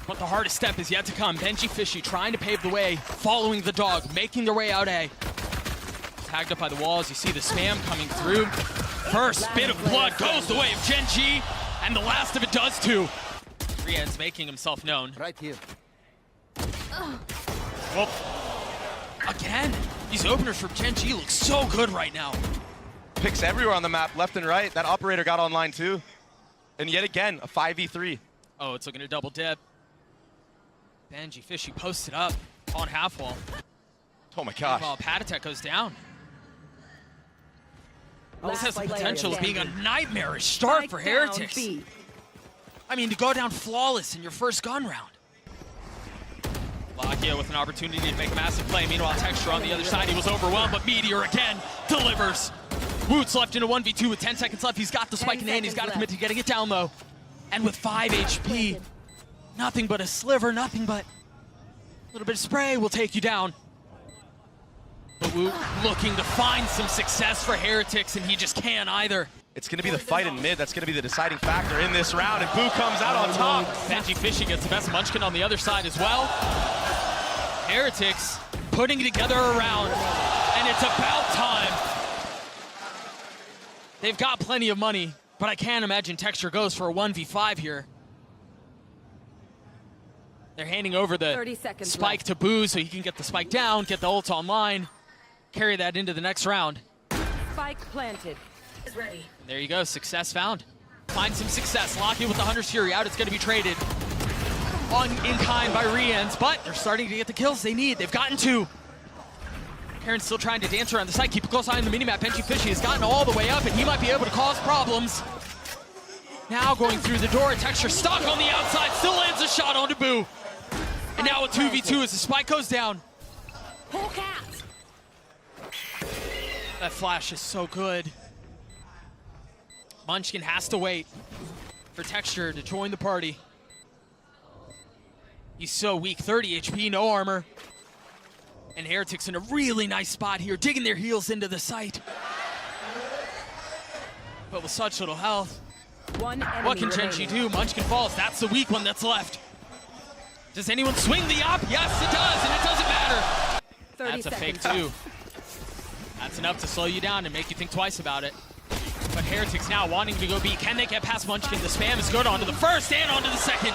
But the hardest step is yet to come. gengvsth trying to pave the way, following the dog, making their way out A. Tagged up by the walls, you see the spam coming through. First bit of blood goes the way of GenG, and the last of it does too. Rian's making himself known. Right here. Well, again, these openers from GenG look so good right now. Picks everywhere on the map, left and right. That operator got online too. And yet again, a 5v3. Oh, it's looking to double dip. gengvsth posted up on half wall. Oh my gosh. While Patatek goes down. This has the potential of being a nightmarish start for Heretics. I mean, to go down flawless in your first gun round. Lakia with an opportunity to make a massive play. Meanwhile, Texture on the other side, he was overwhelmed, but Meteor again delivers. Woot's left in a 1v2 with 10 seconds left. He's got the spike in hand. He's got to commit to getting it down low. And with 5 HP, nothing but a sliver, nothing but a little bit of spray will take you down. But Woot looking to find some success for Heretics, and he just can't either. It's going to be the fight in mid that's going to be the deciding factor in this round, and Boo comes out on top. gengvsth gets the best Munchkin on the other side as well. Heretics putting together a round, and it's about time. They've got plenty of money, but I can't imagine Texture goes for a 1v5 here. They're handing over the spike to Boo so he can get the spike down, get the ult online, carry that into the next round. Spike planted. Is ready. There you go, success found. Find some success, lock it with the Hunter's Fury out. It's going to be traded in kind by Rians, but they're starting to get the kills they need. They've gotten 2. Karen's still trying to dance around the site, keep a close eye on the minimap. gengvsth has gotten all the way up, and he might be able to cause problems. Now going through the door, Texture stuck on the outside, still lands a shot onto Boo. And now a 2v2 as the spike goes down. Whole cat. That flash is so good. Munchkin has to wait for Texture to join the party. He's so weak, 30 HP, no armor. And Heretics in a really nice spot here, digging their heels into the site. But with such little health, what can GenG do? Munchkin falls, that's the weak one that's left. Does anyone swing the op? Yes, it does, and it doesn't matter. That's a fake too. That's enough to slow you down and make you think twice about it. But Heretics now wanting to go B. Can they get past Munchkin? The spam is good onto the first and onto the second.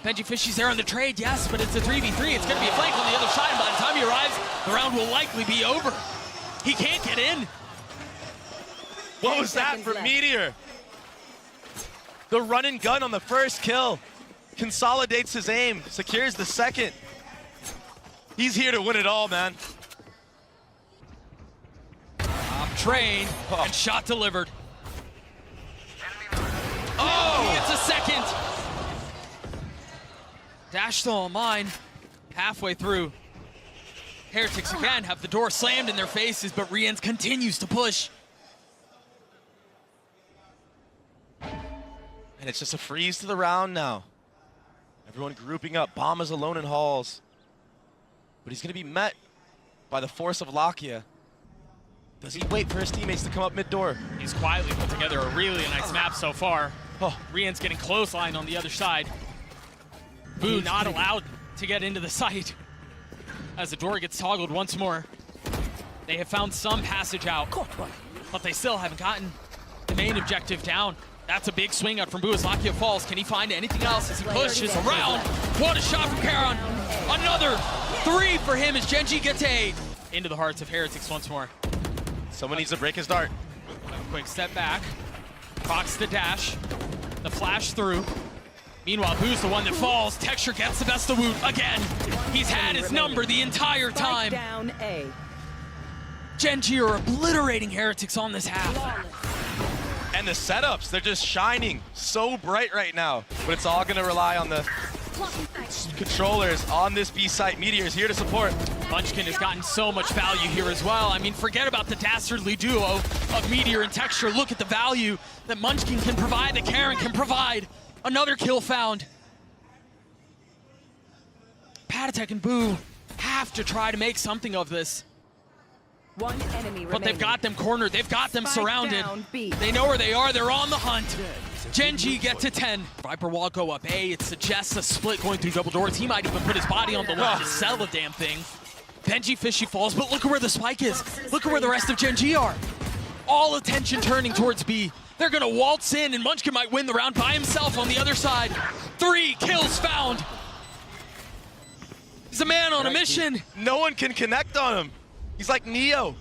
gengvsth's there on the trade, yes, but it's a 3v3. It's going to be a flank on the other side, and by the time he arrives, the round will likely be over. He can't get in. What was that for Meteor? The run and gun on the first kill. Consolidates his aim, secures the second. He's here to win it all, man. Train and shot delivered. Oh, he gets a second. Dash still on mine. Halfway through. Heretics again have the door slammed in their faces, but Rians continues to push. And it's just a freeze to the round now. Everyone grouping up. Bomb is alone in halls. But he's going to be met by the force of Lakia. Does he wait for his teammates to come up mid-door? He's quietly put together a really nice map so far. Oh. Rian's getting clothesline on the other side. Boo not allowed to get into the site as the door gets toggled once more. They have found some passage out, but they still haven't gotten the main objective down. That's a big swing out from Boo as Lakia falls. Can he find anything else as he pushes around? What a shot from Karon. Another 3 for him as GenG gets 8. Into the hearts of Heretics once more. Someone needs to break his dart. A quick step back. Procs the dash. The flash through. Meanwhile, Boo's the one that falls. Texture gets the best of Woot again. He's had his number the entire time. Down A. GenG are obliterating Heretics on this half. And the setups, they're just shining so bright right now. But it's all going to rely on the controllers on this B site. Meteor is here to support. Munchkin has gotten so much value here as well. I mean, forget about the dastardly duo of Meteor and Texture. Look at the value that Munchkin can provide, that Karen can provide. Another kill found. Patatek and Boo have to try to make something of this. One enemy But they've got them cornered. They've got them Spike surrounded. down, B. They know where they are. They're on the hunt. GenG get to 10. Viper wall go up A. It suggests a split going through double doors. He might even put his body on the line to sell the damn thing. gengvsth falls, but look at where the spike is. Look at where the rest of GenG are. All attention turning towards B. They're gonna waltz in, and Munchkin might win the round by himself on the other side. 3 kills found. He's a man on a mission. No one can connect on him. He's like Neo.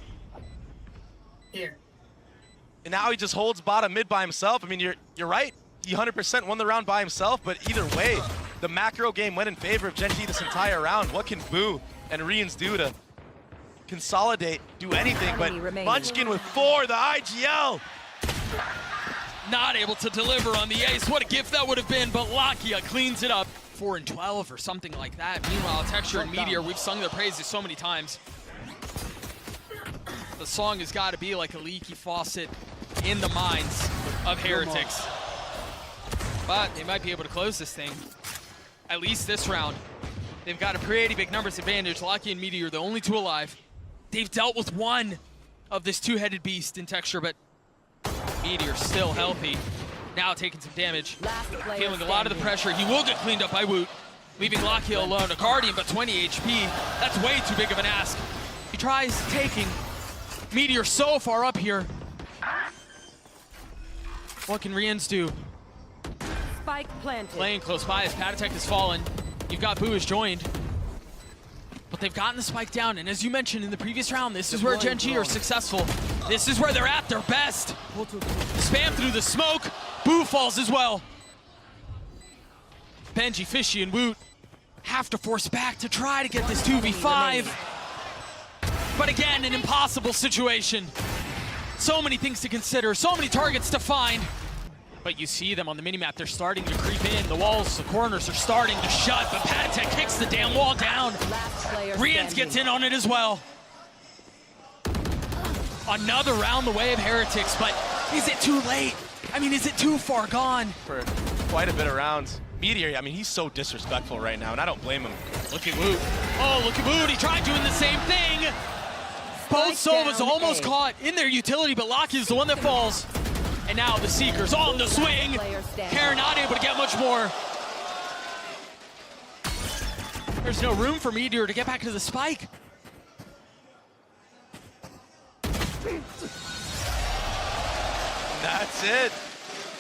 Here. And now he just holds bottom mid by himself. I mean, you're right. He 100% won the round by himself, but either way, the macro game went in favor of GenG this entire round. What can Boo and Rians do to consolidate, do anything? But Munchkin with 4, the IGL. Not able to deliver on the ace. What a gift that would have been, but Lakia cleans it up. 4 and 12 or something like that. Meanwhile, Texture and Meteor, we've sung their praises so many times. The song has got to be like a leaky faucet in the minds of Heretics. But they might be able to close this thing, at least this round. They've got a pretty big numbers advantage. Lakia and Meteor, the only 2 alive. They've dealt with 1 of this 2-headed beast in Texture, but Meteor still healthy. Now taking some damage, feeling a lot of the pressure. He will get cleaned up by Woot, leaving Lakia alone. A Guardian, but 20 HP. That's way too big of an ask. He tries taking Meteor so far up here. What can Rians do? Spike planted. Playing close by as Patatech has fallen. You've got Boo has joined. But they've gotten the spike down, and as you mentioned in the previous round, this is where GenG are successful. This is where they're at their best. Spam through the smoke. Boo falls as well. Benji, Fishy, and Woot have to force back to try to get this 2v5. But again, an impossible situation. So many things to consider, so many targets to find. But you see them on the minimap, they're starting to creep in. The walls, the corners are starting to shut, but Patatech kicks the damn wall down. Rians gets in on it as well. Another round the way of Heretics, but is it too late? I mean, is it too far gone? For quite a bit of rounds. Meteor, I mean, he's so disrespectful right now, and I don't blame him. Look at Woot. Oh, look at Woot. He tried doing the same thing. Both Sovas almost caught in their utility, but Lakia is the one that falls. And now the Seekers on the swing. Karen not able to get much more. There's no room for Meteor to get back to the spike. That's it.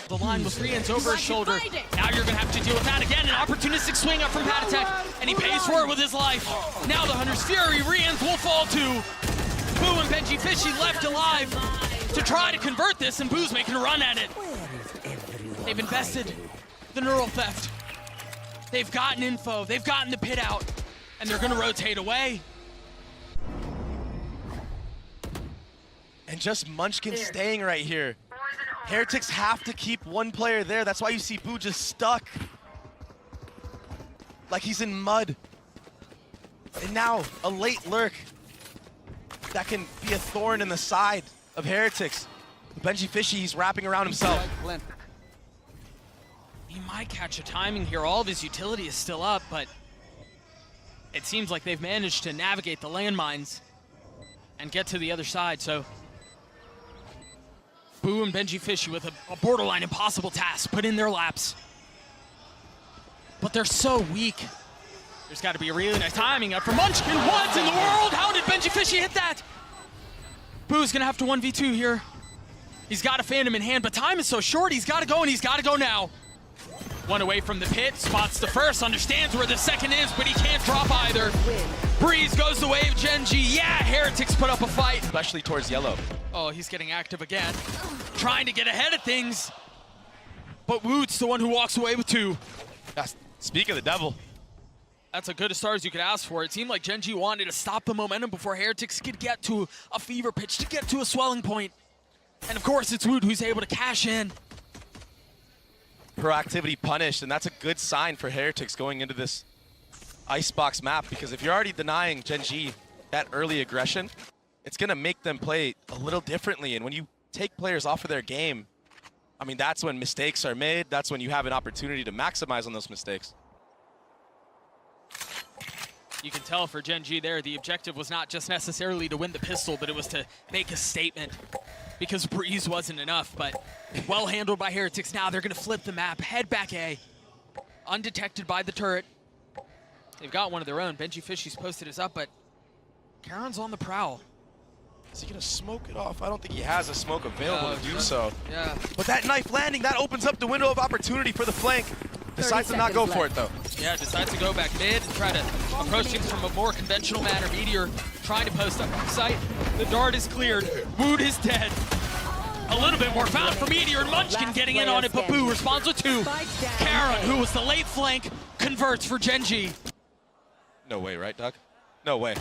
The line with Rians over his shoulder. Now you're gonna have to deal with that again. An opportunistic swing up from Patatech, and he pays for it with his life. Now the Hunter's Fury, Rians will fall too. Boo and Benji Fishy left alive to try to convert this, and Boo's making a run at it. They've invested the neural theft. They've gotten info, they've gotten the pit out, and they're gonna rotate away. And just Munchkin staying right here. Heretics have to keep one player there. That's why you see Boo just stuck. Like he's in mud. And now a late lurk that can be a thorn in the side of Heretics. Benji Fishy, he's wrapping around himself. He might catch a timing here. All of his utility is still up, but it seems like they've managed to navigate the landmines and get to the other side, so Boo and Benji Fishy with a borderline impossible task put in their laps. But they're so weak. There's got to be a really nice timing up for Munchkin. What in the world? How did Benji Fishy hit that? Boo's gonna have to 1v2 here. He's got a Phantom in hand, but time is so short. He's got to go, and he's got to go now. One away from the pit, spots the first, understands where the second is, but he can't drop either. Breeze goes the way of GenG. Yeah, Heretics put up a fight. Especially towards yellow. Oh, he's getting active again. Trying to get ahead of things. But Woot's the one who walks away with 2. Speak of the devil. That's as good a start as you could ask for. It seemed like GenG wanted to stop the momentum before Heretics could get to a fever pitch, to get to a swelling point. And of course, it's Woot who's able to cash in. Proactivity punished, and that's a good sign for Heretics going into this icebox map, because if you're already denying GenG that early aggression, it's gonna make them play a little differently. And when you take players off of their game, I mean, that's when mistakes are made. That's when you have an opportunity to maximize on those mistakes. You can tell for GenG there, the objective was not just necessarily to win the pistol, but it was to make a statement. because Breeze wasn't enough, but well handled by Heretics. Now they're gonna flip the map, head back A. Undetected by the turret. They've got one of their own. gengvsth posted us up, but Karon's on the prowl. Is he gonna smoke it off? I don't think he has a smoke available to do so. Yeah. But that knife landing, that opens up the window of opportunity for the flank. Decides to not go for it though. Yeah, decides to go back mid and try to approach things from a more conventional manner. Meteor trying to post up sight. The dart is cleared. Wood is dead. A little bit more found for Meteor, and Munchkin getting in on it, but Boo responds with 2. Karon, who was the late flank, converts for GenG. No way, right, Doug? No way.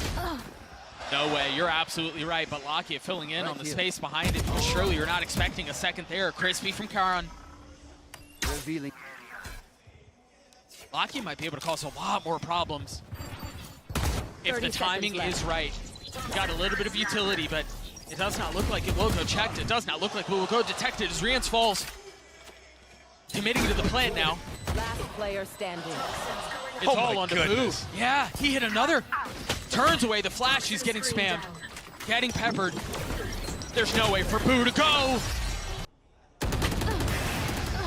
No way, you're absolutely right, but Lakia filling in on the space behind it. Surely you're not expecting a second there. Crispy from Karon. Revealing. Lakia might be able to cause a lot more problems if the timing is right. Got a little bit of utility, but it does not look like it will go checked. It does not look like it will go detected as Rians falls. Committing to the plant now. Last player standing. It's all on Boo. Yeah, he hit another. Turns away the flash. He's getting spammed. Getting peppered. There's no way for Boo to go.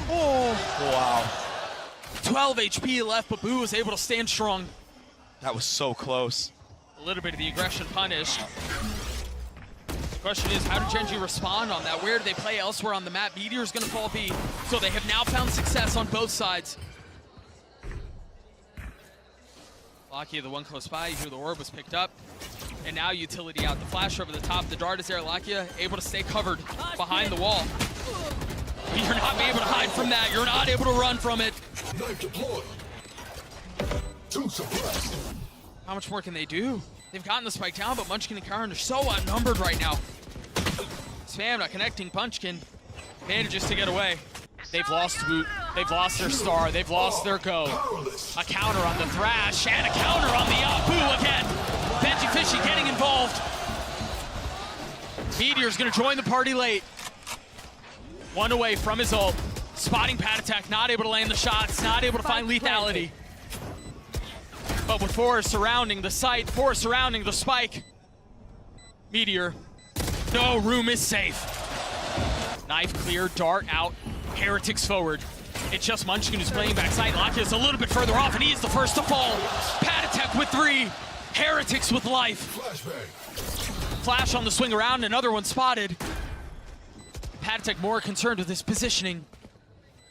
Oh, wow. 12 HP left, but Boo was able to stand strong. That was so close. A little bit of the aggression punished. The question is, how did GenG respond on that? Where do they play elsewhere on the map? Meteor's gonna fall B, so they have now found success on both sides. Lakia, the one close by, here the orb was picked up. And now utility out. The flash over the top, the dart is there. Lakia able to stay covered behind the wall. You're not able to hide from that. You're not able to run from it. Knife deployed. 2 suppressed. How much more can they do? They've gotten the spike down, but Munchkin and Karon are so outnumbered right now. Spam not connecting. Munchkin manages to get away. They've lost Woot. They've lost their star. They've lost their go. A counter on the Thrash and a counter on the Boo again. gengvsth getting involved. Meteor's gonna join the party late. 1 away from his ult. Spotting pad attack, not able to land the shots, not able to find lethality. But with 4 surrounding the site, 4 surrounding the spike. Meteor, no room is safe. Knife clear, dart out, Heretics forward. It's just Munchkin who's playing backside. Lakia's a little bit further off, and he's the first to fall. Pad attack with 3, Heretics with life. Flash on the swing around, another one spotted. Pad attack more concerned with his positioning,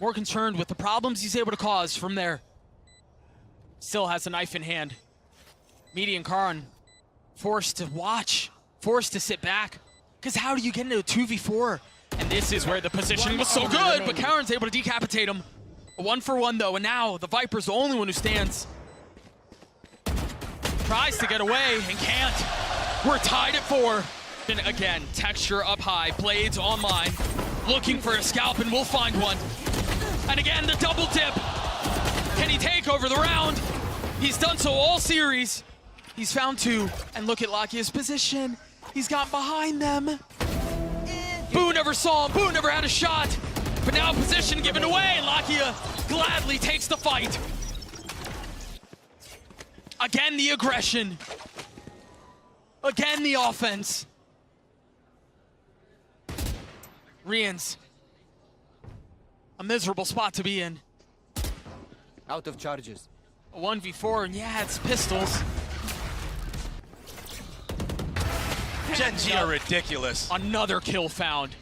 more concerned with the problems he's able to cause from there. Still has a knife in hand. Meteor and Karon forced to watch, forced to sit back. Because how do you get into a 2v4? And this is where the positioning was so good, but Karon's able to decapitate him. A 1-for-1 though, and now the Viper's the only one who stands. Tries to get away and can't. We're tied at 4. And again, texture up high, blades online. Looking for a scalp, and we'll find one. And again, the double dip. Can he take over the round? He's done so all series. He's found 2, and look at Lakia's position. He's got behind them. Boo never saw him, Boo never had a shot. But now position given away, and Lakia gladly takes the fight. Again, the aggression. Again, the offense. Rians, a miserable spot to be in. Out of charges. A 1v4, and yeah, it's pistols. GenG are ridiculous. Another kill found.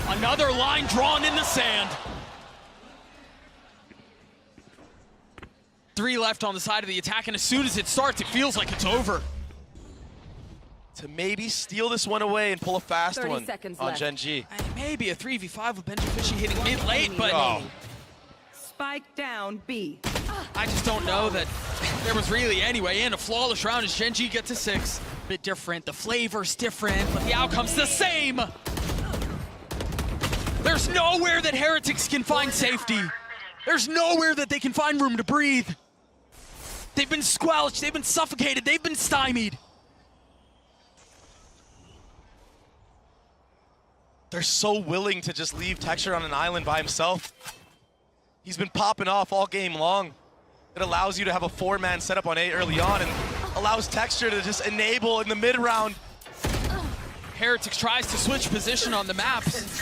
Another line drawn in the sand. 3 left on the side of the attack, and as soon as it starts, it feels like it's over. To maybe steal this one away and pull a fast 30 one seconds on left. GenG. Maybe a 3v5 with gengvsth hitting mid-late, but Spike down B. I just don't know that there was really any way in. A flawless round as GenG gets a 6. Bit different, the flavor's different, but the outcome's the same. There's nowhere that Heretics can find safety. There's nowhere that they can find room to breathe. They've been squelched, they've been suffocated, they've been stymied. They're so willing to just leave Texture on an island by himself. He's been popping off all game long. It allows you to have a 4-man setup on A early on and allows Texture to just enable in the mid-round. Heretics tries to switch position on the maps.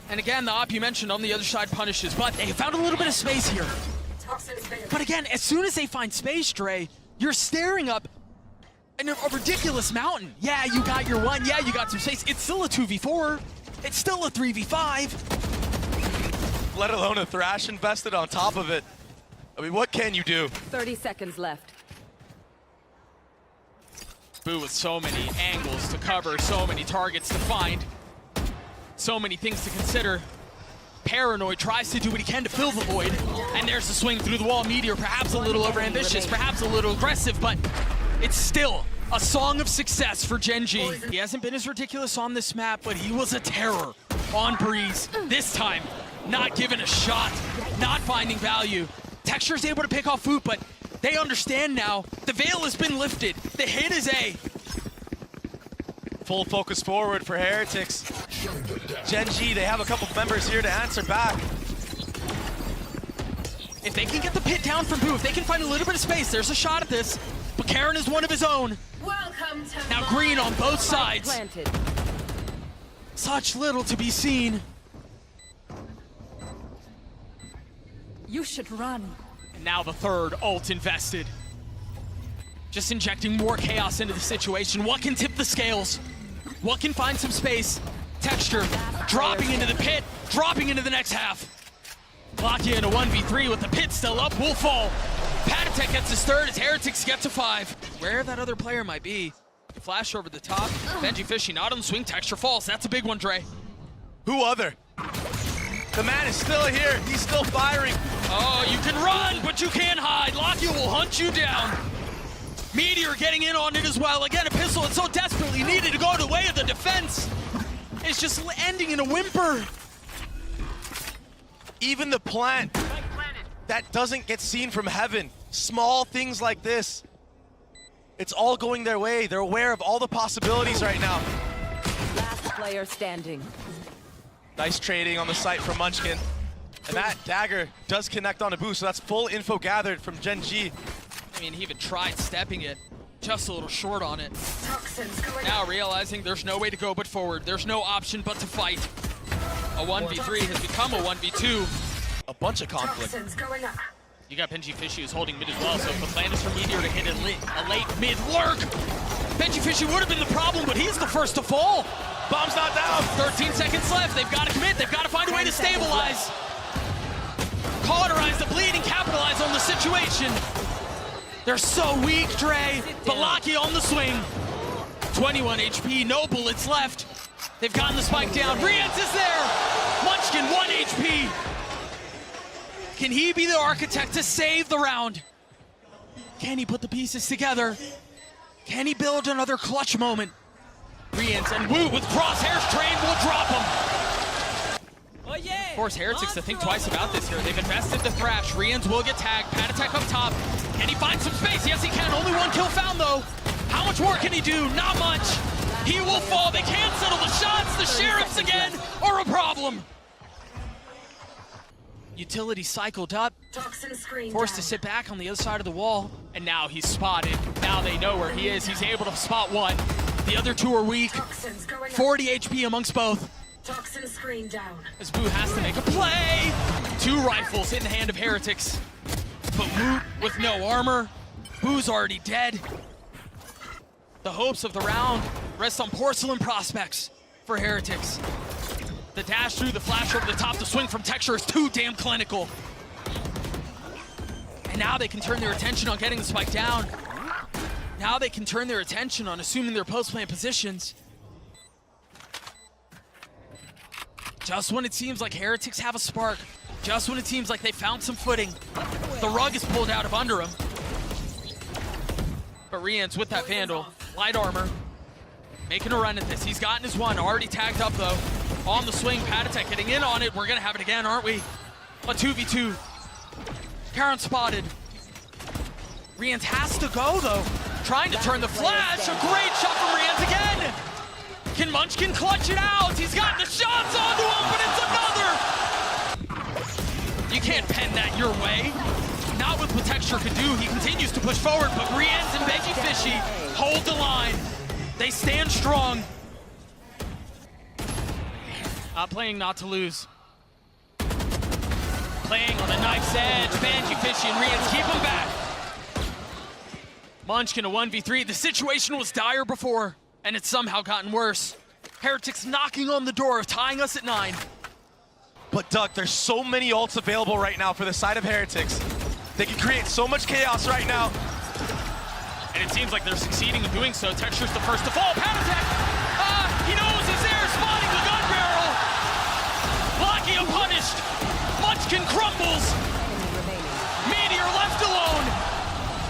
And again, the op you mentioned on the other side punishes, but they found a little bit of space here. But again, as soon as they find space, Dre, you're staring up a ridiculous mountain. Yeah, you got your one. Yeah, you got some space. It's still a 2v4. It's still a 3v5. Let alone a Thrash invested on top of it. I mean, what can you do? 30 seconds left. Boo with so many angles to cover, so many targets to find, so many things to consider. Paranoid tries to do what he can to fill the void, and there's the swing through the wall. Meteor perhaps a little overambitious, perhaps a little aggressive, but it's still a song of success for GenG. He hasn't been as ridiculous on this map, but he was a terror on Breeze. This time, not given a shot, not finding value. Texture's able to pick off Foot, but they understand now. The veil has been lifted. The hit is A. Full focus forward for Heretics. GenG, they have a couple members here to answer back. If they can get the pit down from Boo, if they can find a little bit of space, there's a shot at this. But Karen is one of his own. Welcome to now green on both sides. Planted. Such little to be seen. You should run. And now the third ult invested. Just injecting more chaos into the situation. What can tip the scales? What can find some space? Texture dropping into the pit, dropping into the next half. Lock in a 1v3 with the pit still up, will fall. Patatek gets his third as Heretics get to 5. Where that other player might be. Flash over the top. gengvsth not on the swing, Texture falls. That's a big one, Dre. Who other? The man is still here. He's still firing. Oh, you can run, but you can't hide. Locky will hunt you down. Meteor getting in on it as well. Again, a pistol that's so desperately needed to go the way of the defense. It's just ending in a whimper. Even the plant that doesn't get seen from heaven. Small things like this. It's all going their way. They're aware of all the possibilities right now. Last player standing. Nice trading on the site from Munchkin. And that dagger does connect on a boost, so that's full info gathered from GenG. I mean, he even tried stepping it, just a little short on it. Now realizing there's no way to go but forward. There's no option but to fight. A 1v3 has become a 1v2. A bunch of conflict. You got gengvsth who's holding mid as well, so the plan is for Meteor to hit a late mid lurk. gengvsth would have been the problem, but he's the first to fall. Bomb's not down. 13 seconds left. They've got to commit. They've got to find a way to stabilize. Cauterize the bleed and capitalize on the situation. They're so weak, Dre, but Locky on the swing. 21 HP, no bullets left. They've gotten the spike down. Rienz is there. Munchkin, 1 HP. Can he be the architect to save the round? Can he put the pieces together? Can he build another clutch moment? Rienz and Wu with crosshairs trained will drop him. Force Heretics to think twice about this here. They've invested the Thrash. Rienz will get tagged. Patatek up top. Can he find some space? Yes, he can. Only 1 kill found, though. How much more can he do? Not much. He will fall. They can't settle the shots. The Sheriffs again are a problem. Utility cycled up. Forced to sit back on the other side of the wall. And now he's spotted. Now they know where he is. He's able to spot 1. The other 2 are weak. 40 HP amongst both. Toxin screen down. As Boo has to make a play. 2 rifles in the hand of Heretics. But Woot with no armor. Boo's already dead. The hopes of the round rest on porcelain prospects for Heretics. The dash through, the flash over the top, the swing from Texture is too damn clinical. And now they can turn their attention on getting the spike down. Now they can turn their attention on assuming their post-plant positions. Just when it seems like Heretics have a spark, just when it seems like they found some footing, the rug is pulled out of under him. But Rienz with that Vandal, light armor, making a run at this. He's gotten his 1, already tagged up though. On the swing, Patatek getting in on it. We're gonna have it again, aren't we? A 2v2. Karen spotted. Rienz has to go though. Trying to turn the flash. A great shot from Rienz again. Can Munchkin clutch it out? He's got the shots onto him, but it's another! You can't pen that your way. Not with what Texture could do. He continues to push forward, but Rienz and gengvsth hold the line. They stand strong. Playing not to lose. Playing on the knife's edge. Banji, Fishy, and Rians keep him back. Munchkin a 1v3. The situation was dire before, and it's somehow gotten worse. Heretics knocking on the door, tying us at 9. But Doug, there's so many ults available right now for the side of Heretics. They can create so much chaos right now. And it seems like they're succeeding in doing so. Texture's the first to fall. Patatek! He knows he's there, spotting the gun barrel. Blocky unpunished. Munchkin crumbles. Meteor left alone.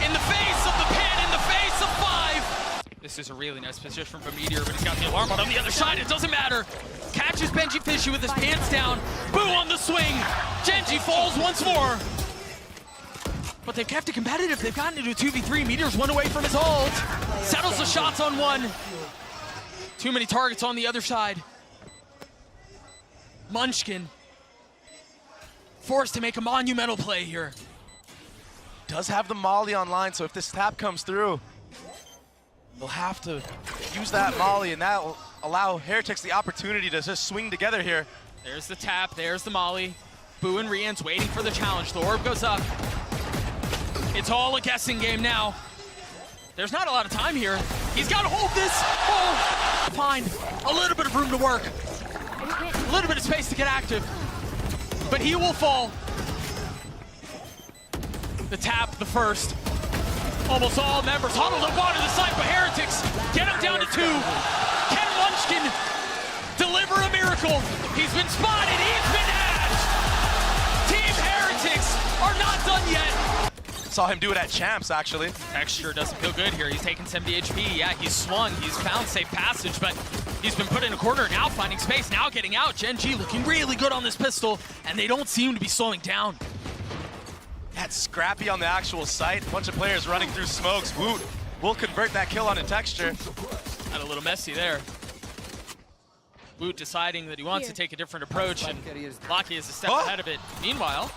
In the face of the pin, in the face of 5. This is a really nice position from Meteor, but he's got the alarm on the other side. It doesn't matter. Catches Benji Fishy with his pants down. Boo on the swing. GenG falls once more. But they've kept it competitive. They've gotten into a 2v3. Meteor's 1 away from his ult. Settles the shots on 1. Too many targets on the other side. Munchkin forced to make a monumental play here. Does have the Molly online, so if this tap comes through, they'll have to use that Molly, and that will allow Heretics the opportunity to just swing together here. There's the tap, there's the Molly. Boo and Rian's waiting for the challenge. The orb goes up. It's all a guessing game now. There's not a lot of time here. He's got to hold this. Oh, fine. A little bit of room to work. A little bit of space to get active. But he will fall. The tap, the first. Almost all members huddled up onto the side, but Heretics get him down to 2. Can Munchkin deliver a miracle? He's been spotted, he's been hashed. Team Heretics are not done yet. Saw him do it at Champs, actually. Texture doesn't feel good here. He's taking 70 HP. Yeah, he's swung. He's found safe passage, but he's been put in a corner, now finding space, now getting out. GenG looking really good on this pistol, and they don't seem to be slowing down. That's scrappy on the actual site. A bunch of players running through smokes. Woot will convert that kill on a Texture. Got a little messy there. Woot deciding that he wants to take a different approach, and Blocky is a step ahead of it. Meanwhile,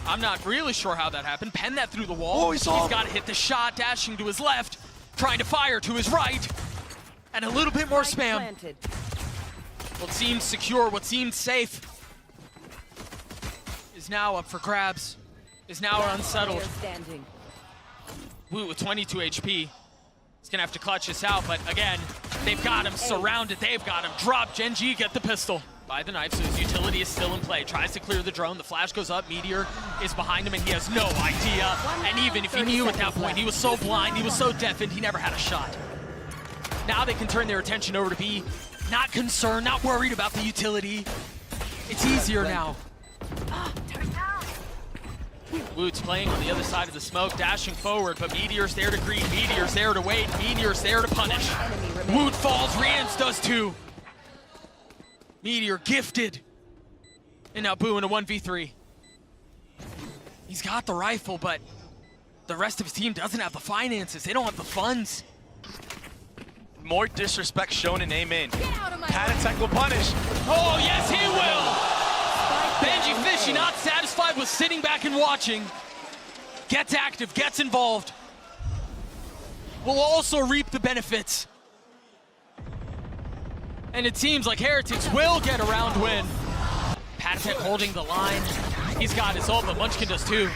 I'm not really sure how that happened. Pen that through the wall. Oh, he's got to hit the shot, dashing to his left, trying to fire to his right, and a little bit more spam. What seemed secure, what seemed safe, is now up for grabs, is now unsettled. Woot with 22 HP. He's gonna have to clutch this out, but again, they've got him surrounded, they've got him dropped. GenG get the pistol. By the knife, so his utility is still in play. Tries to clear the drone, the flash goes up, Meteor is behind him, and he has no idea. And even if he knew at that point, he was so blind, he was so deafened, he never had a shot. Now they can turn their attention over to B. Not concerned, not worried about the utility. It's easier now. Woot's playing on the other side of the smoke, dashing forward, but Meteor's there to greet, Meteor's there to wait, Meteor's there to punish. Woot falls, Rians does too. Meteor gifted. And now Boo in a 1v3. He's got the rifle, but the rest of his team doesn't have the finances. They don't have the funds. More disrespect shown in A-main. Patatek will punish. Oh, yes, he will! Benji Fishy not satisfied with sitting back and watching. Gets active, gets involved. Will also reap the benefits. And it seems like Heretics will get a round win. Patatek holding the line. He's got his ult, but Munchkin does too.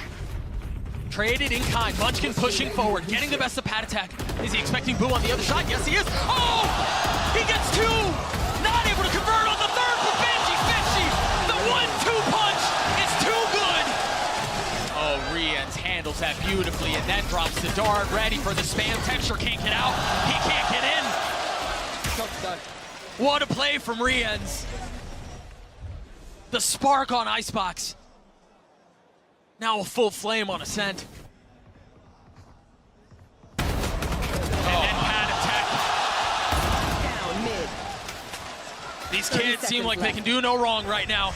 Traded in kind. Munchkin pushing forward, getting the best of Patatek. Is he expecting Boo on the other side? Yes, he is. Oh! He gets 2! Not able to convert on the third for Benji Fishy! The 1-2 punch is too good! Oh, Rians handles that beautifully and then drops the dart, ready for the spam. Texture can't get out. He can't get in. What a play from Rians. The spark on Icebox. Now a full flame on Ascent. And then Patatek. Down mid. These kids seem like they can do no wrong right now.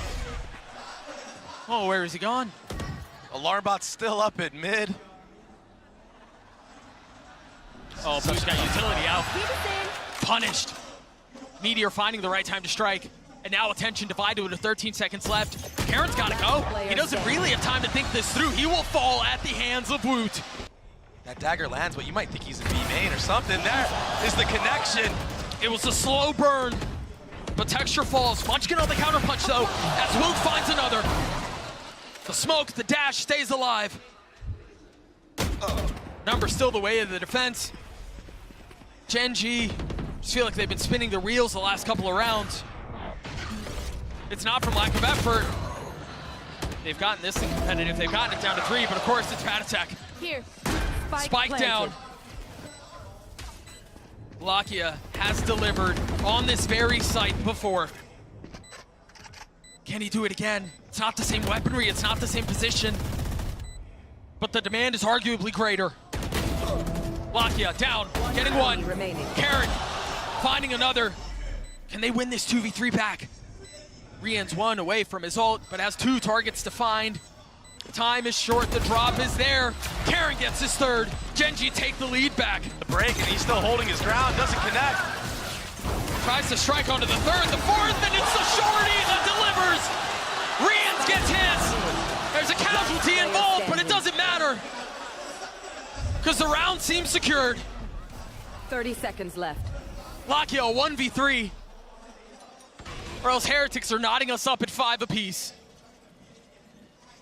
Oh, where is he gone? Alarmbot's still up at mid. Oh, Boo's got utility out. Punished. Meteor finding the right time to strike. And now attention divided with 13 seconds left. Karen's got to go. He doesn't really have time to think this through. He will fall at the hands of Woot. That dagger lands, but you might think he's a B main or something. There is the connection. It was a slow burn. but Texture falls. Munchkin on the counterpunch though, as Woot finds another. The smoke, the dash stays alive. Number still the way of the defense. GenG, just feel like they've been spinning their wheels the last couple of rounds. It's not from lack of effort. They've gotten this thing competitive. They've gotten it down to 3, but of course it's bad attack. Here. Spike down. Lakia has delivered on this very site before. Can he do it again? It's not the same weaponry, it's not the same position, but the demand is arguably greater. Lakia down, getting one. Karen finding another. Can they win this 2v3 back? Rian's one away from his ult, but has 2 targets to find. Time is short, the drop is there. Karen gets his third. GenG take the lead back. The break, and he's still holding his ground, doesn't connect. Tries to strike onto the third, the fourth, and it's the shorty that delivers. Rians gets his. There's a casualty involved, but it doesn't matter, because the round seems secured. 30 seconds left. Lakia 1v3. Or else Heretics are knotting us up at 5 apiece.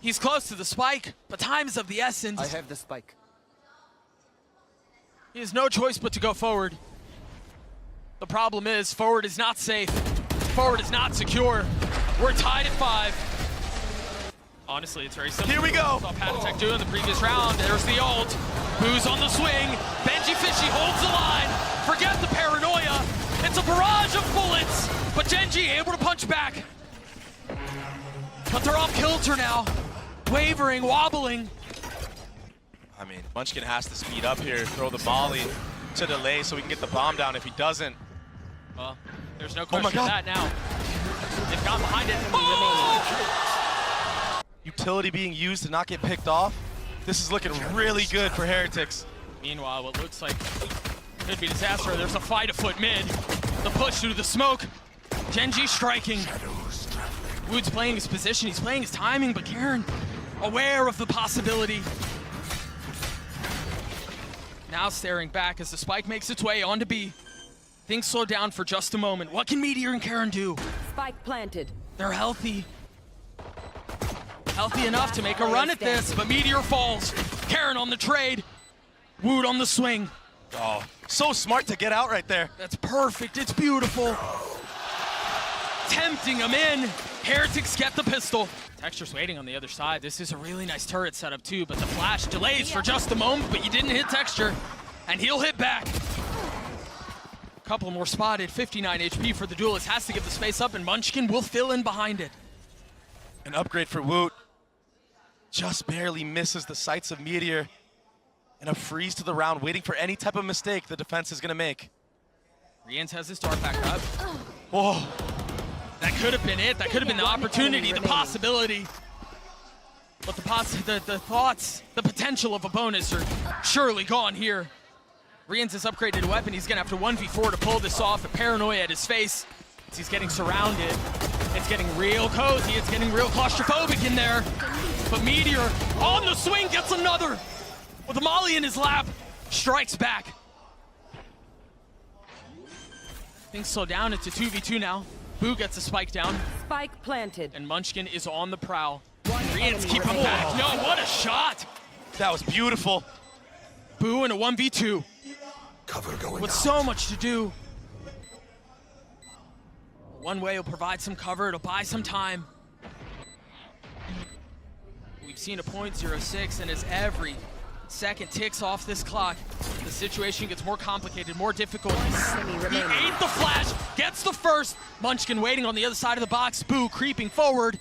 He's close to the spike, but time is of the essence. I have the spike. He has no choice but to go forward. The problem is, forward is not safe. Forward is not secure. We're tied at 5. Honestly, it's very simple. Here we go. Saw Patatech do in the previous round. There's the ult. Boo's on the swing. Benji Fishy holds the line. Forget the paranoia. It's a barrage of bullets, but GenG able to punch back. But they're off kilter now. Wavering, wobbling. I mean, Munchkin has to speed up here, throw the molly to delay so we can get the bomb down. If he doesn't, well, there's no question of that now. They've got behind it. Utility being used to not get picked off. This is looking really good for Heretics. Meanwhile, what looks like could be disaster. There's a fight afoot mid. The push through the smoke. GenG striking. Wood's playing his position, he's playing his timing, but Karen aware of the possibility. Now staring back as the spike makes its way onto B. Things slow down for just a moment. What can Meteor and Karen do? Spike planted. They're healthy. Healthy enough to make a run at this, but Meteor falls. Karen on the trade. Wood on the swing. Oh, so smart to get out right there. That's perfect, it's beautiful. Tempting him in. Heretics get the pistol. Texture's waiting on the other side. This is a really nice turret setup too, but the flash delays for just a moment, but you didn't hit Texture, and he'll hit back. A couple more spotted, 59 HP for the duelist. Has to give the space up, and Munchkin will fill in behind it. An upgrade for Woot. Just barely misses the sights of Meteor. And a freeze to the round, waiting for any type of mistake the defense is gonna make. Rians has his dart back up. Whoa. That could have been it. That could have been the opportunity, the possibility. But the thoughts, the potential of a bonus are surely gone here. Rians has upgraded a weapon. He's gonna have to 1v4 to pull this off. A paranoia at his face as he's getting surrounded. It's getting real cozy. It's getting real claustrophobic in there. But Meteor on the swing gets another. With a molly in his lap, strikes back. Things slow down. It's a 2v2 now. Boo gets a spike down. Spike planted. And Munchkin is on the prowl. Rians keep him back. No, what a shot! That was beautiful. Boo in a 1v2. Cover going With out. so much to do. One way will provide some cover. It'll buy some time. We've seen a .06, and as every second ticks off this clock, the situation gets more complicated, more difficult. He ate the flash, gets the first. Munchkin waiting on the other side of the box. Boo creeping forward,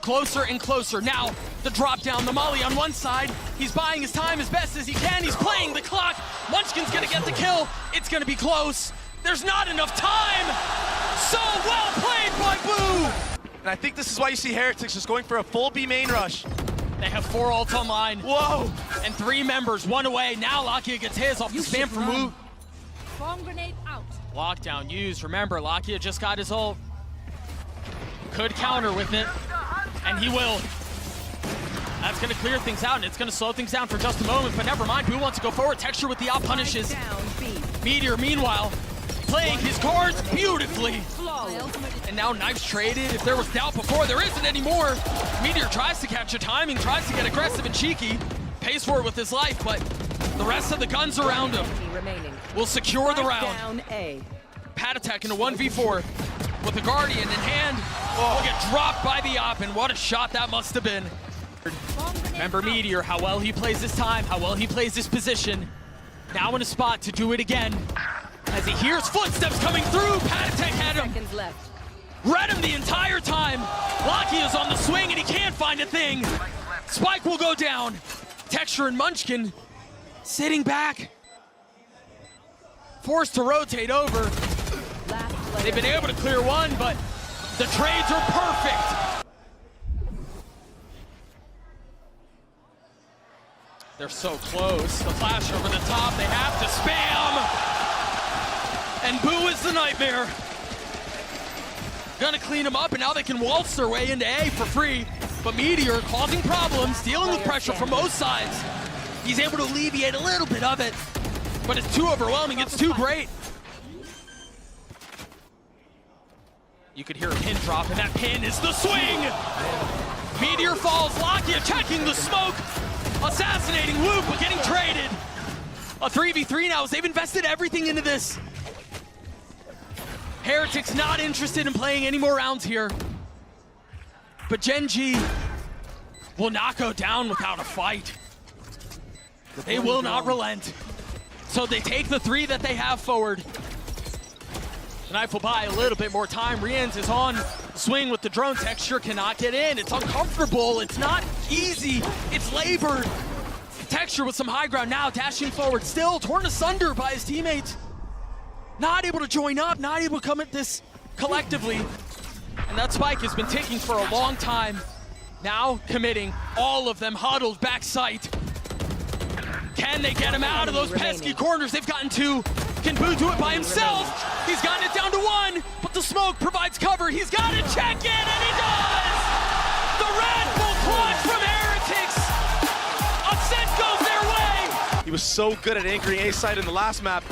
closer and closer. Now the drop down, the molly on one side. He's buying his time as best as he can. He's playing the clock. Munchkin's gonna get the kill. It's gonna be close. There's not enough time. So well played by Boo. And I think this is why you see Heretics just going for a full B main rush. They have 4 ults online. Whoa! And 3 members, 1 away. Now Lakia gets his off the spam from Woot. Bomb grenade out. Lockdown used. Remember, Lakia just got his ult. Could counter with it, and he will. That's gonna clear things out, and it's gonna slow things down for just a moment, but never mind. Boo wants to go forward. Texture with the out punishes. Down, B. Meteor, meanwhile, playing his cards beautifully. And now knives traded. If there was doubt before, there isn't anymore. Meteor tries to capture timing, tries to get aggressive and cheeky. Pays for it with his life, but the rest of the guns around him will secure the round. Down A. Heretics in a 1v4 with the Guardian in hand. Will get dropped by the op, and what a shot that must have been. Remember Meteor, how well he plays his time, how well he plays his position. Now in a spot to do it again. As he hears footsteps coming through, Heretics had him. Seconds left. Read him the entire time. Locky is on the swing and he can't find a thing. Spike will go down. Texture and Munchkin sitting back. Forced to rotate over. They've been able to clear one, but the trades are perfect. They're so close. The flash over the top, they have to spam. And Boo is the nightmare. Gonna clean them up, and now they can waltz their way into A for free. But Meteor causing problems, dealing with pressure from both sides. He's able to alleviate a little bit of it, but it's too overwhelming, it's too great. You could hear a pin drop, and that pin is the swing! Meteor falls, Lakia checking the smoke, assassinating Whoop, but getting traded. A 3v3 now, as they've invested everything into this. Heretics not interested in playing any more rounds here. But GenG will not go down without a fight. They will not relent. So they take the 3 that they have forward. The knife will buy a little bit more time. Rians is on swing with the drone. Texture cannot get in. It's uncomfortable. It's not easy. It's labored. Texture with some high ground now, dashing forward. Still torn asunder by his teammates. Not able to join up, not able to come at this collectively. And that spike has been ticking for a long time. Now committing, all of them huddled back sight. Can they get him out of those pesky corners? They've gotten 2. Can Boo do it by himself? He's gotten it down to 1, but the smoke provides cover. He's got to check in, and he does! The Red Bull clutch from Heretics! Ascent goes their way! He was so good at anchoring A side in the last map.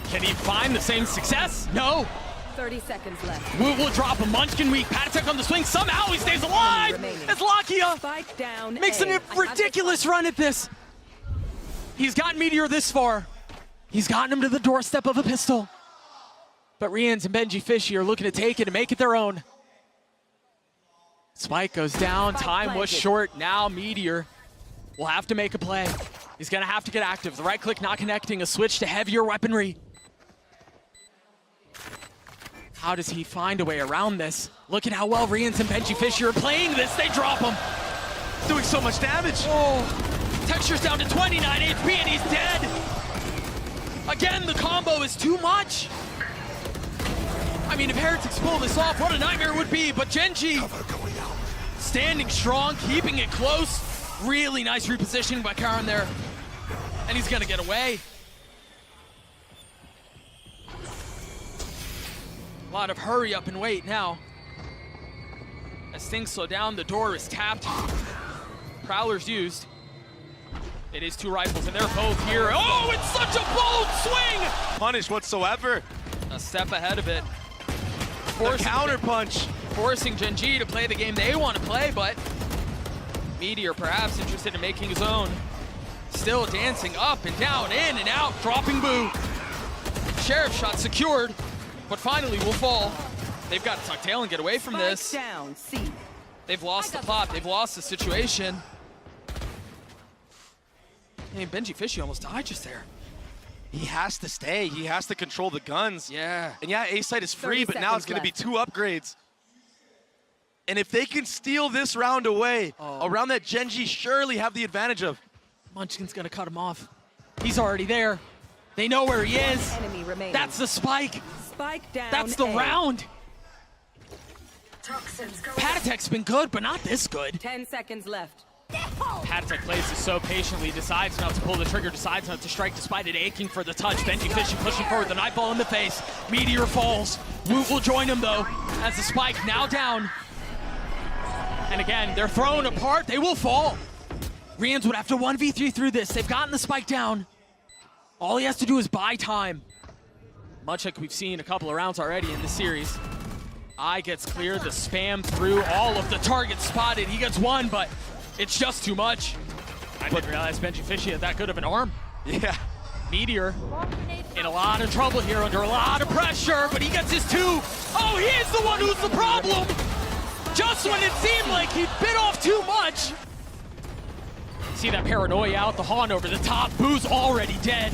Can he find the same success? No. 30 seconds left. Wu will drop a Munchkin weak. Heretics on the swing. Somehow he stays alive. As Lakia Spike down makes A. a ridiculous run at this. He's gotten Meteor this far. He's gotten him to the doorstep of a pistol. But Rians and Benji Fishy are looking to take it and make it their own. Spike goes down. Time was short. Now Meteor will have to make a play. He's gonna have to get active. The right click not connecting. A switch to heavier weaponry. How does he find a way around this? Look at how well Rians and Benji Fisher are playing this. They drop him. Doing so much damage. Oh, Texture's down to 29 HP and he's dead. Again, the combo is too much. I mean, if Heretics pull this off, what a nightmare it would be. But GenG standing strong, keeping it close. Really nice repositioning by Karan there. And he's gonna get away. A lot of hurry up and wait now. As things slow down, the door is tapped. Prowler's used. It is 2 rifles and they're both here. Oh, it's such a bold swing! Punish whatsoever. A step ahead of it. The counter punch. Forcing GenG to play the game they want to play, but Meteor perhaps interested in making his own. Still dancing up and down, in and out, dropping Boo. Sheriff shot secured, but finally will fall. They've got to tuck tail and get away from this. Down, C. They've lost the plot, they've lost the situation. Hey, Benji Fishy almost died just there. He has to stay. He has to control the guns. Yeah. And yeah, A side is free, but now it's going to be 2 upgrades. And if they can steal this round away, a round that GenG surely have the advantage of. Munchkin's gonna cut him off. He's already there. They know where he is. Enemy remaining. That's the spike. Spike down. That's the A. round. Toxins go. Heretics been good, but not this good. 10 seconds left. Heretics plays this so patiently, decides not to pull the trigger, decides not to strike despite it aching for the touch. Benji Fishy pushing forward, the nightball in the face. Meteor falls. Woot will join him though, as the spike now down. And again, they're thrown apart, they will fall. Rians would have to 1v3 through this. They've gotten the spike down. All he has to do is buy time. much like we've seen a couple of rounds already in this series. Eye gets cleared, the spam through all of the targets spotted. He gets one, but it's just too much. I didn't realize gengvsth had that good of an arm. Yeah. Meteor in a lot of trouble here, under a lot of pressure, but he gets his two. Oh, he is the one who's the problem! Just when it seemed like he bit off too much. See that paranoia out, the Hawn over the top. Boo's already dead.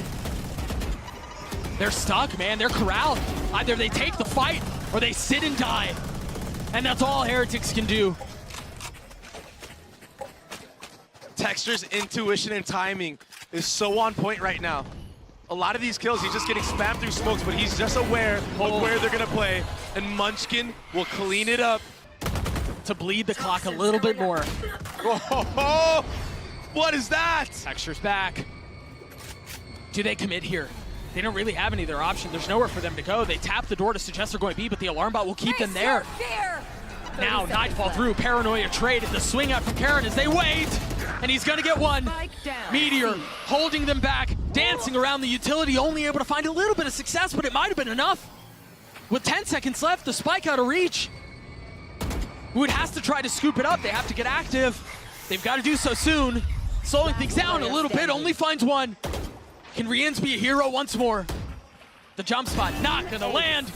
They're stuck, man, they're corralled. Either they take the fight or they sit and die. And that's all Heretics can do. Texture's intuition and timing is so on point right now. A lot of these kills, he's just getting spammed through smokes, but he's just aware of where they're gonna play, and Munchkin will clean it up. To bleed the clock a little bit more. Oh, what is that? Texture's back. Do they commit here? They don't really have any other option. There's nowhere for them to go. They tap the door to suggest they're going B, but the alarm bot will keep them there. Now Nightfall through, paranoia trade, and the swing out from Karen as they wait. And he's gonna get one. Meteor holding them back, dancing around the utility, only able to find a little bit of success, but it might have been enough. With 10 seconds left, the spike out of reach. Wood has to try to scoop it up. They have to get active. They've got to do so soon. Slowing things down a little bit, only finds one. Can Riens be a hero once more? The jump spot not gonna land.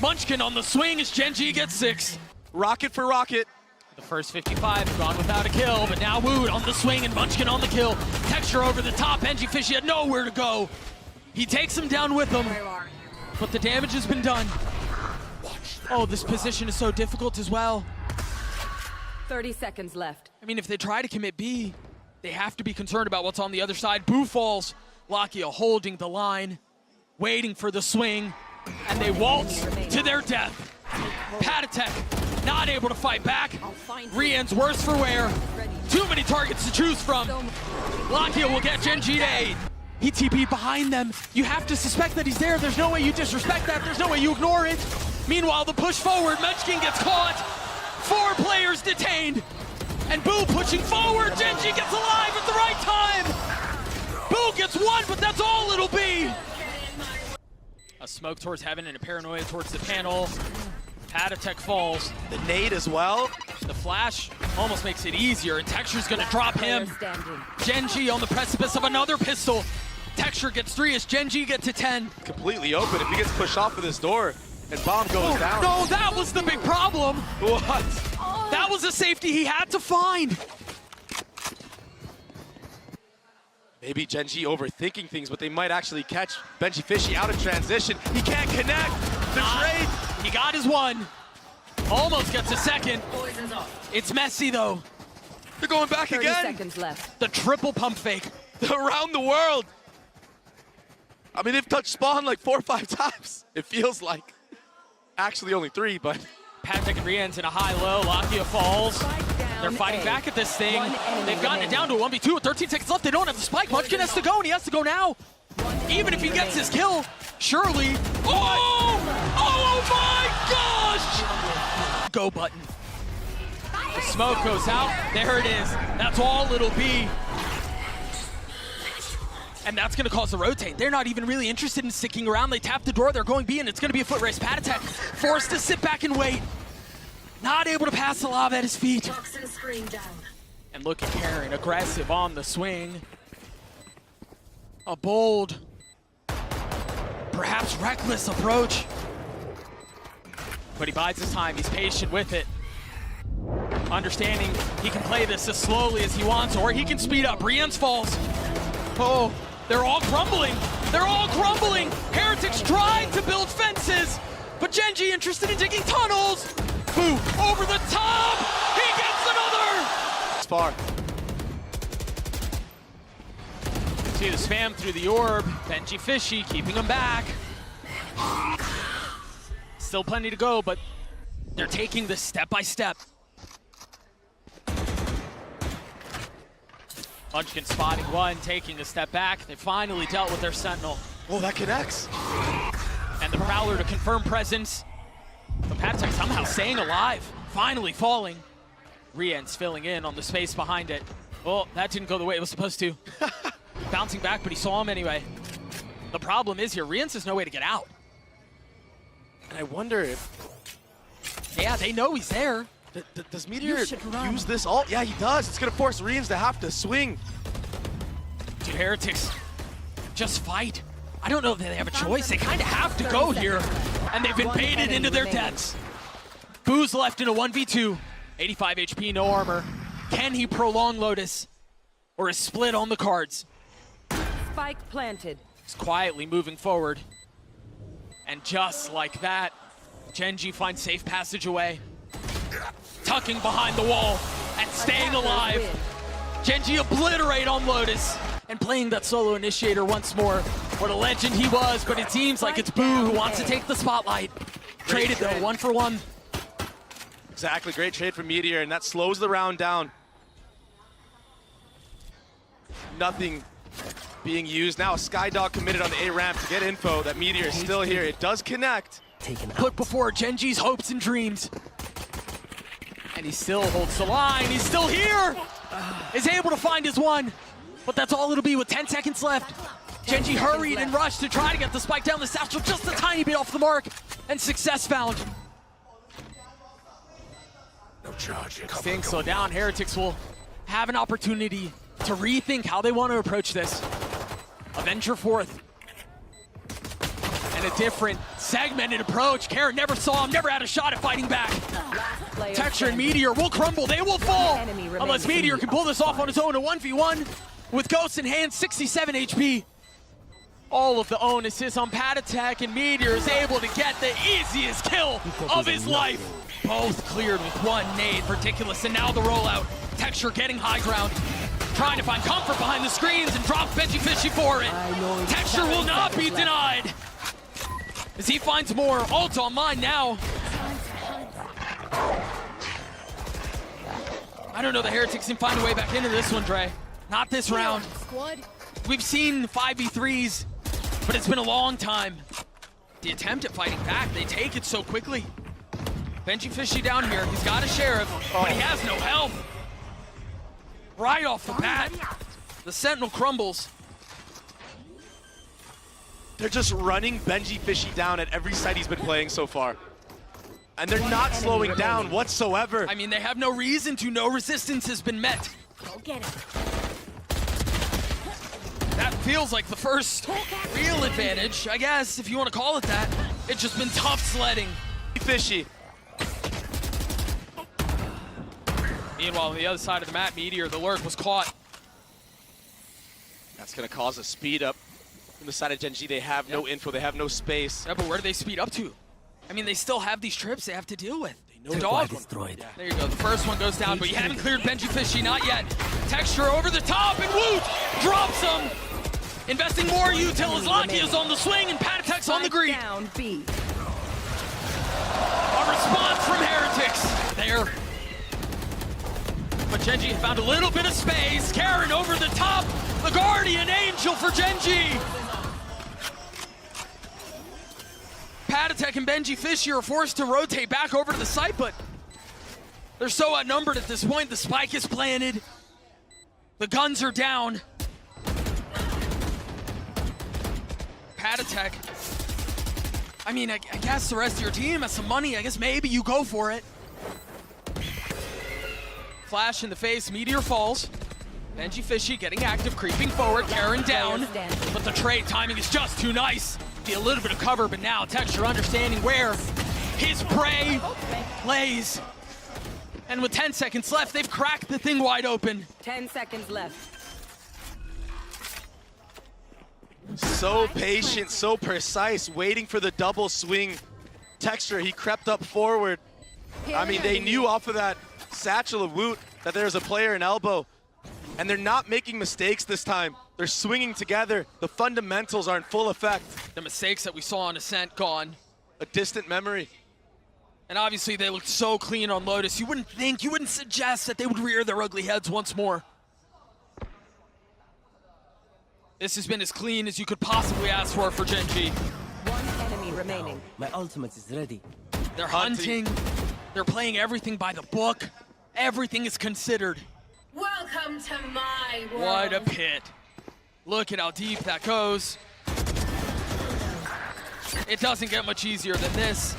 Munchkin on the swing as GenG gets 6. Rocket for rocket. The first 55 gone without a kill, but now Wood on the swing and Munchkin on the kill. Texture over the top, gengvsth had nowhere to go. He takes him down with him, but the damage has been done. Oh, this position is so difficult as well. 30 seconds left. I mean, if they try to commit B, they have to be concerned about what's on the other side. Boo falls, Lakia holding the line, waiting for the swing, and they waltz to their death. Patatek not able to fight back. Rien's worse for wear. Too many targets to choose from. Lakia will get GenG to 8. He TP'd behind them. You have to suspect that he's there. There's no way you disrespect that. There's no way you ignore it. Meanwhile, the push forward, Munchkin gets caught. 4 players detained. And Boo pushing forward. GenG gets alive at the right time. Boo gets one, but that's all it'll be. A smoke towards heaven and a paranoia towards the panel. Patatek falls. The nade as well. The flash almost makes it easier, and Texture's gonna drop him. GenG on the precipice of another pistol. Texture gets 3 as GenG get to 10. Completely open if he gets pushed off of this door and bomb goes down. No, that was the big problem. What? That was a safety he had to find. Maybe GenG overthinking things, but they might actually catch gengvsth out of transition. He can't connect. The trade. He got his one. Almost gets a second. It's messy though. They're going back 30 again. seconds left. The triple pump fake. Around the world. I mean, they've touched spawn like 4 or 5 times. It feels like. Actually only 3, but. Patatek and Rien's in a high-low. Lakia falls. They're fighting back at this thing. They've gotten it down to a 1v2 with 13 seconds left. They don't have the spike. Munchkin has to go, and he has to go now. Even if he gets his kill, surely. Oh! Oh my gosh! Go button. The smoke goes out. There it is. That's all it'll be. And that's going to cause the rotate. They're not even really interested in sticking around. They tap the door. They're going B, and it's going to be a foot race. Patatek forced to sit back and wait. Not able to pass the lava at his feet. And look at Karen, aggressive on the swing. A bold, perhaps reckless approach. But he bides his time. He's patient with it. Understanding he can play this as slowly as he wants, or he can speed up. Riens falls. Oh, they're all crumbling. They're all crumbling. Heretics tried to build fences, but GenG interested in digging tunnels. Boo, over the top. He gets another. It's far. See the spam through the orb. gengvsth keeping him back. Still plenty to go, but they're taking this step by step. Munchkin spotting one, taking a step back. They finally dealt with their Sentinel. Oh, that connects. And the Prowler to confirm presence. But Patatek somehow staying alive, finally falling. Rien's filling in on the space behind it. Well, that didn't go the way it was supposed to. Bouncing back, but he saw him anyway. The problem is here, Riens has no way to get out. And I wonder if... Yeah, they know he's there. Does Meteor use this ult? Yeah, he does. It's going to force Reams to have to swing. Dude, Heretics, just fight. I don't know if they have a choice. They kind of have to go here. And they've been baited into their deaths. Boo's left in a 1v2. 85 HP, no armor. Can he prolong Lotus? Or is split on the cards? Spike planted. He's quietly moving forward. And just like that, GenG finds safe passage away. Tucking behind the wall and staying alive. GenG obliterate on Lotus and playing that solo initiator once more. What a legend he was, but it seems like it's Boo who wants to take the spotlight. Traded though, 1 for 1. Exactly, great trade from Meteor, and that slows the round down. Nothing being used. Now a Skydog committed on the A ramp to get info that Meteor is still here. It does connect. Put before GenG's hopes and dreams. And he still holds the line. He's still here. Is able to find his one. But that's all it'll be with 10 seconds left. GenG hurried and rushed to try to get the spike down the satchel just a tiny bit off the mark. And success found. No charge. Staying slow down, Heretics will have an opportunity to rethink how they want to approach this. Avenger 4th. And a different segmented approach. Karen never saw him, never had a shot at fighting back. Texture and Meteor will crumble, they will fall. Unless Meteor can pull this off on his own, a 1v1 with Ghost in hand, 67 HP. All of the onus is on Patatek, and Meteor is able to get the easiest kill of his life. Both cleared with one nade, Ridiculous, and now the rollout. Texture getting high ground. Trying to find comfort behind the screens and drop gengvsth for it. Texture will not be denied. As he finds more, ult on mine now. I don't know, the Heretics can find a way back into this one, Dre. Not this round. We've seen 5v3s, but it's been a long time. The attempt at fighting back, they take it so quickly. gengvsth down here, he's got a sheriff, but he has no health. Right off the bat, the Sentinel crumbles. They're just running gengvsth down at every site he's been playing so far. And they're not slowing down whatsoever. I mean, they have no reason to. No resistance has been met. Go get it. That feels like the first real advantage, I guess, if you want to call it that. It's just been tough sledding. Fishy. Meanwhile, on the other side of the map, Meteor, the lurk, was caught. That's going to cause a speed up. From the side of GenG, they have no info, they have no space. Yeah, but where do they speed up to? I mean, they still have these trips they have to deal with. They know dog destroyed. Yeah. There you go, the first one goes down, but you haven't cleared gengvsth, not yet. Texture over the top, and Woot drops him. Investing more util as Lucky is on the swing, and Patatek's on the green. Down B. A response from Heretics there. But GenG found a little bit of space. Karen over the top. The Guardian Angel for GenG. Patatek and gengvsth are forced to rotate back over to the site, but they're so outnumbered at this point. The spike is planted. The guns are down. Patatek. I mean, I guess the rest of your team has some money. I guess maybe you go for it. Flash in the face, Meteor falls. gengvsth getting active, creeping forward, Karen down. But the trade timing is just too nice. Be a little bit of cover, but now Texture understanding where his prey lays. And with 10 seconds left, they've cracked the thing wide open. 10 seconds left. So patient, so precise, waiting for the double swing. Texture, he crept up forward. I mean, they knew off of that satchel of Woot that there's a player in elbow. And they're not making mistakes this time. They're swinging together. The fundamentals are in full effect. The mistakes that we saw on Ascent gone. A distant memory. And obviously they looked so clean on Lotus. You wouldn't think, you wouldn't suggest that they would rear their ugly heads once more. This has been as clean as you could possibly ask for GenG. One enemy remaining. My ultimate is ready. They're hunting. They're playing everything by the book. Everything is considered. Welcome to my world. What a pit. Look at how deep that goes. It doesn't get much easier than this.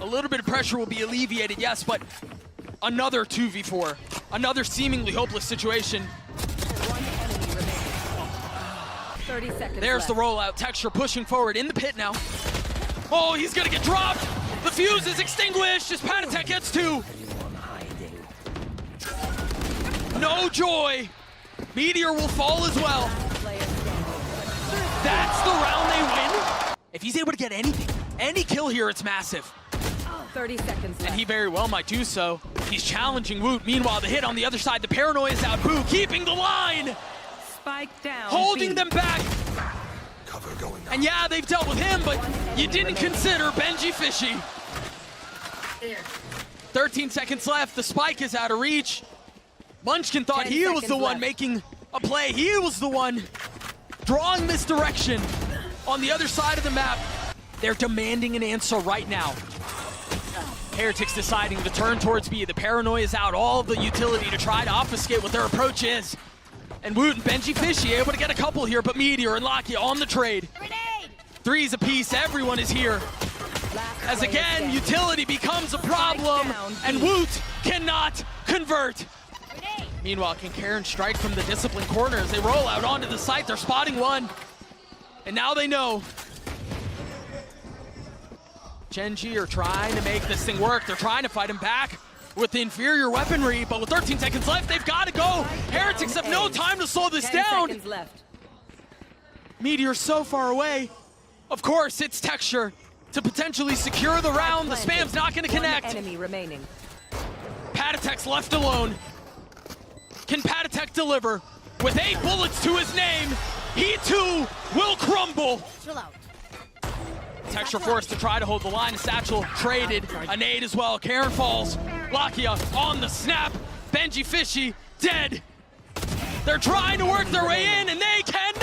A little bit of pressure will be alleviated, yes, but another 2v4. Another seemingly hopeless situation. 30 seconds There's the left. rollout. Texture pushing forward in the pit now. Oh, he's gonna get dropped. The fuse is extinguished as Panatek gets 2. No joy. Meteor will fall as well. That's the round they win. If he's able to get anything, any kill here, it's massive. 30 seconds left. And he very well might do so. He's challenging Woot. Meanwhile, the hit on the other side, the paranoia is out. Boo keeping the line. Spike down. Holding B. them back. Cover going out. And yeah, they've dealt with him, but you didn't consider gengvsth. There. 13 seconds left. The spike is out of reach. Munchkin thought 10 he was the seconds one left. making a play. He was the one drawing misdirection on the other side of the map. They're demanding an answer right now. Heretics deciding to turn towards B. The paranoia is out. All of the utility to try to obfuscate what their approach is. And Woot and gengvsth able to get a couple here, but Meteor and Lakia on the trade. Grenade! 3s apiece. Everyone is here. Last As player again, standing. utility becomes a problem, down, and B. Woot cannot convert. Grenade! Meanwhile, can Karen strike from the disciplined corner as they roll out onto the site? They're spotting one, and now they know. GenG are trying to make this thing work. They're trying to fight him back with the inferior weaponry, but with 13 seconds left, they've got to go. Heretics have no time to slow this 10 down. seconds left. Meteor so far away. Of course, it's Texture to potentially secure the round. The spam's not going to One connect. enemy remaining. Patatek's left alone. Can Patatek deliver? With 8 bullets to his name, he too will crumble. Chill out. Texture forced to try to hold the line. Satchel traded. A nade as well. Karen falls. Lakia on the snap. gengvsth dead. They're trying to work their way in, and they cannot.